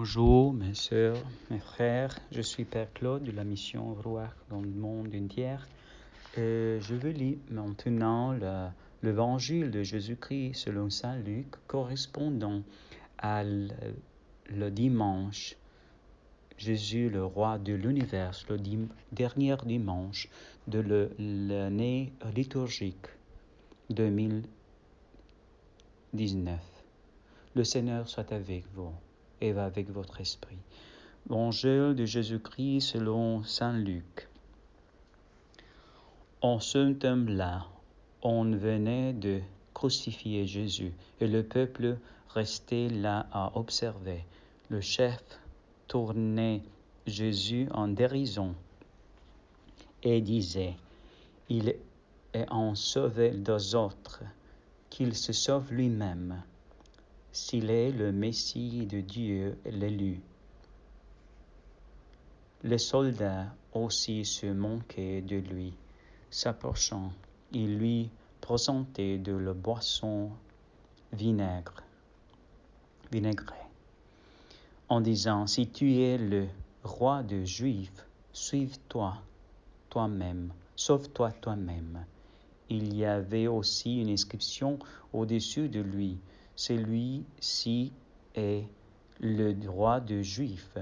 Bonjour mes sœurs, mes frères, je suis Père Claude de la mission Ruach dans le monde entier. Je veux lire maintenant l'évangile de Jésus-Christ selon Saint Luc correspondant à le dimanche. Jésus, le roi de l'univers, le dernier dimanche de l'année liturgique 2019. Le Seigneur soit avec vous et avec votre esprit. Évangile de Jésus-Christ selon Saint Luc. En ce temps-là, on venait de crucifier Jésus et le peuple restait là à observer. Le chef tournait Jésus en dérision et disait: il est en sauvé des autres, qu'il se sauve lui-même, s'il est le Messie de Dieu, l'élu. Les soldats aussi se moquaient de lui. S'approchant, ils lui présentaient de la boisson vinaigrée, en disant: si tu es le roi des Juifs, sauve-toi toi-même. Il y avait aussi une inscription au-dessus de lui: celui-ci est le roi des Juifs.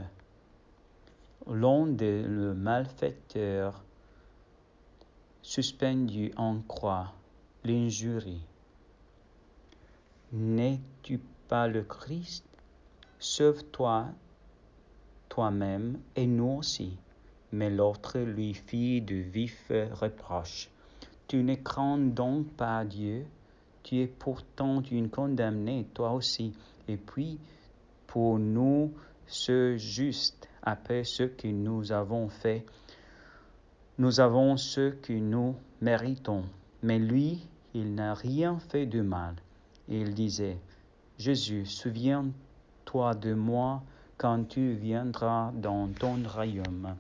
L'un des malfaiteurs suspendu en croix l'injurie: n'es-tu pas le Christ? Sauve-toi toi-même et nous aussi. Mais l'autre lui fit de vifs reproches: tu ne crains donc pas Dieu? Tu es pourtant une condamnée, toi aussi. Et puis, pour nous, ce juste, après ce que nous avons fait, nous avons ce que nous méritons. Mais lui, il n'a rien fait de mal. Et il disait: Jésus, souviens-toi de moi quand tu viendras dans ton royaume.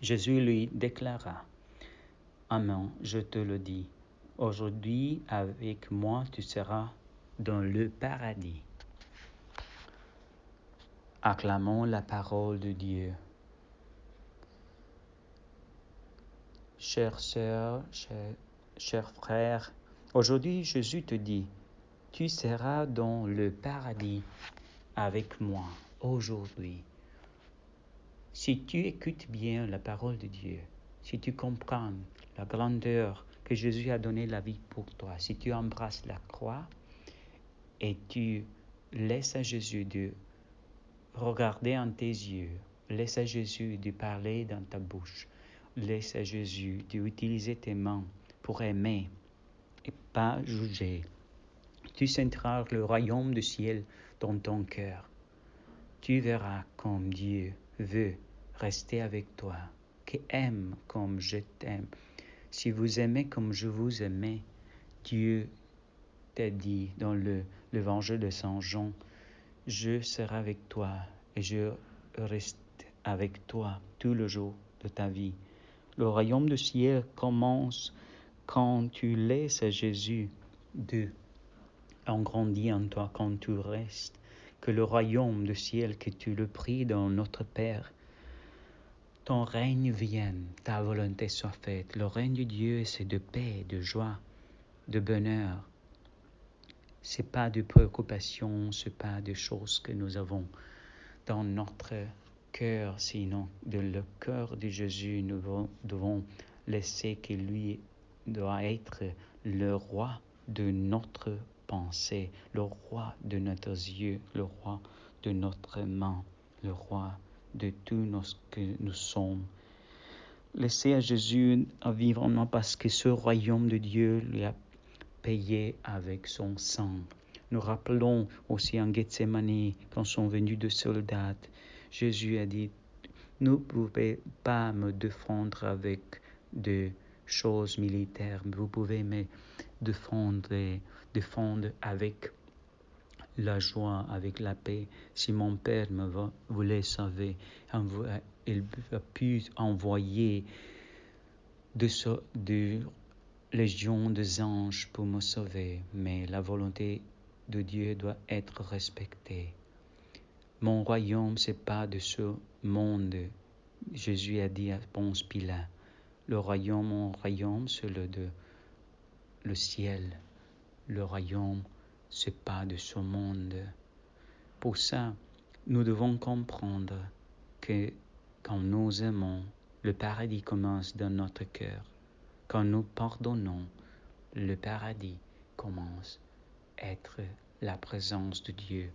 Jésus lui déclara: Amen, je te le dis, aujourd'hui avec moi tu seras dans le paradis. Acclamons la parole de Dieu. Chères sœurs, chers frères, aujourd'hui Jésus te dit: tu seras dans le paradis avec moi aujourd'hui. Si tu écoutes bien la parole de Dieu, si tu comprends la grandeur que Jésus a donné la vie pour toi, si tu embrasses la croix et tu laisses à Jésus de regarder en tes yeux, laisse à Jésus de parler dans ta bouche, laisse à Jésus d'utiliser tes mains pour aimer et pas juger, tu sentiras le royaume du ciel dans ton cœur. Tu verras comme Dieu veut rester avec toi, qu'il aime comme je t'aime. Si vous aimez comme je vous aimais, Dieu t'a dit dans l'évangile de Saint Jean: je serai avec toi et je reste avec toi tout le jour de ta vie. Le royaume du ciel commence quand tu laisses Jésus grandir en toi, quand tu restes. Que le royaume du ciel, que tu le pries dans notre Père, ton règne vienne, ta volonté soit faite. Le règne de Dieu, c'est de paix, de joie, de bonheur. C'est pas de préoccupation, c'est pas de choses que nous avons dans notre cœur, sinon de le cœur de Jésus. Nous devons laisser que lui doit être le roi de notre pensée, le roi de notre yeux, le roi de notre main, le roi de tout ce que nous sommes. Laissez à Jésus à vivre en nous, parce que ce royaume de Dieu lui a payé avec son sang. Nous rappelons aussi en Gethsémani, quand sont venus deux soldats, Jésus a dit: ne pouvez pas me défendre avec des choses militaires, vous pouvez me défendre avec la joie, avec la paix. Si mon Père voulait sauver, il a pu envoyer de légions d'anges pour me sauver, mais la volonté de Dieu doit être respectée. Mon royaume, c'est pas de ce monde. Jésus a dit à Ponce Pilate, mon royaume, c'est le ciel. Le royaume, c'est pas de ce monde. Pour ça, nous devons comprendre que quand nous aimons, le paradis commence dans notre cœur. Quand nous pardonnons, le paradis commence à être la présence de Dieu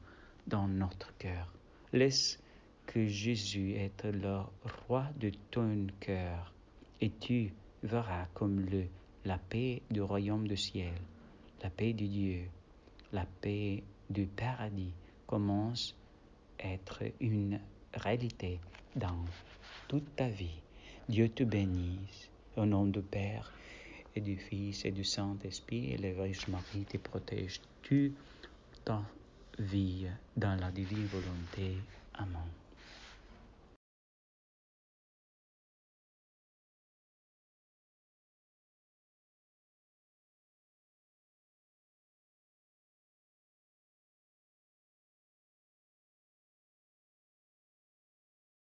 dans notre cœur. Laisse que Jésus être le roi de ton cœur et tu verras comme la paix du royaume du ciel, la paix de Dieu, la paix du paradis commence à être une réalité dans toute ta vie. Dieu te bénisse. Au nom du Père et du Fils et du Saint-Esprit, et la Vierge Marie te protège toute ta vie dans la divine volonté. Amen.